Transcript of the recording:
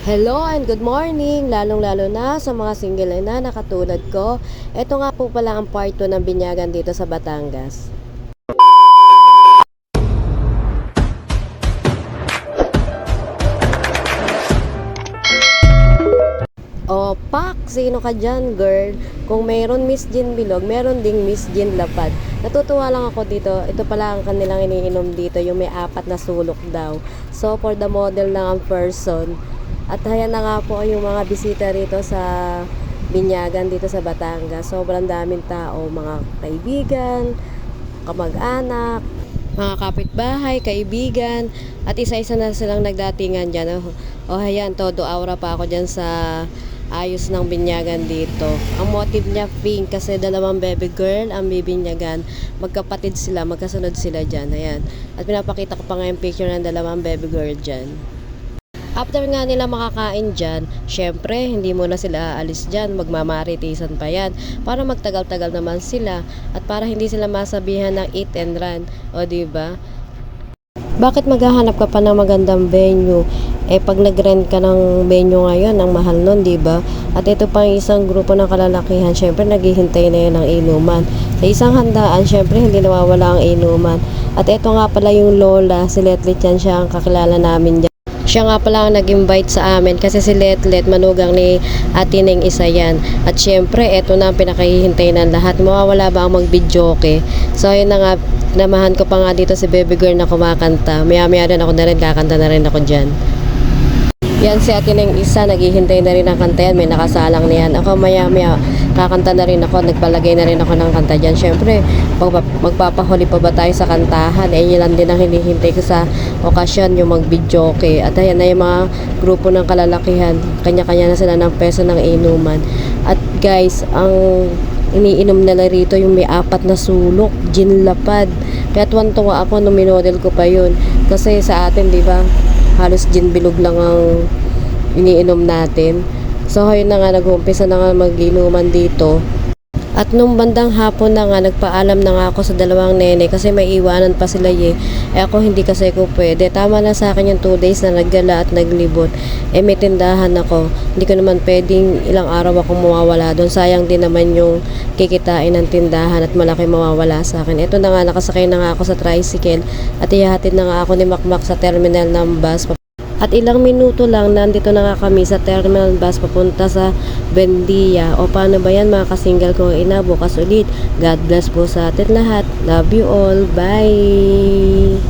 Hello and good morning, lalong-lalo na sa mga single na nakatulad ko. Ito nga po pala ang part 2 ng binyagan dito sa Batangas. O pak, sino ka dyan girl? Kung mayroon Miss Jean Bilog, meron ding Miss Jean Lapad. Natutuwa lang ako dito, ito pala ang kanilang iniinom dito, yung may 4 na sulok daw. So for the model lang ang person. At ayan na nga po yung mga bisita rito sa binyagan dito sa Batangas. Sobrang daming tao, mga kaibigan, kamag-anak, mga kapitbahay, kaibigan, at isa-isa na silang nagdatingan dyan. Ayan, todo aura pa ako dyan sa ayos ng binyagan dito. Ang motive niya pink kasi dalawang baby girl ang bibinyagan. Magkapatid sila, magkasunod sila dyan. Ayan. At pinapakita ko pa nga yung picture ng dalawang baby girl dyan. After nga nila makakain dyan, syempre hindi muna sila aalis dyan, magmamaritisan pa yan para magtagal-tagal naman sila at para hindi sila masabihan ng eat and run. O diba? Bakit maghahanap ka pa ng magandang venue? Pag nag-rent ka ng venue ngayon, ang mahal nun, diba? At ito pa yung isang grupo ng kalalakihan, syempre naghihintay na yun ng inuman. Sa isang handaan, syempre hindi nawawala ang inuman. At ito nga pala yung lola, si Letlet yan, siya ang kakilala namin dyan. Siya nga pala ang nag-invite sa amin kasi si Letlet manugang ni Ate Neng isa yan. At syempre, eto na ang pinakahihintay ng lahat. Mawawala ba ang mag-videoke? So, ayun na nga, namahan ko pa nga dito si baby girl na kumakanta. Maya-maya rin ako na rin, kakanta na rin ako dyan. Yan si Ate Neng isa, naghihintay na rin ang kanta yan. May nakasalang niyan. Ako maya-maya, kakanta na rin ako, nagpalagay na rin ako ng kanta dyan. Syempre, magpapahuli pa ba tayo sa kantahan? Yun lang din ang hinihintay ko sa okasyon, yung mag-videoke. At ayan na yung mga grupo ng kalalakihan. Kanya-kanya na sila ng peso ng inuman. At guys, ang iniinom nila rito yung may 4 na sulok, gin lapad. Kaya tuwan-tuwa ako nung minodel ko pa yun. Kasi sa atin, di ba, halos gin bilog lang ang iniinom natin. So, ayun na nga, nag-uumpisa na nga mag-inuman dito. At nung bandang hapon na nga, nagpaalam na nga ako sa dalawang nene kasi may iwanan pa sila ako hindi kasi ko pwede. Tama na sa akin yung 2 days na naggala at naglibot. May tindahan ako. Hindi ko naman pwedeng ilang araw akong mawawala doon. Sayang din naman yung kikitain ng tindahan at malaki mawawala sa akin. Ito na nga, nakasakay na nga ako sa tricycle at ihahatid na nga ako ni Makmak sa terminal ng bus. At ilang minuto lang, nandito na nga kami sa terminal bus papunta sa Bendia. O paano ba yan mga kasingle ko ina, bukas ulit. God bless po sa atin lahat. Love you all. Bye!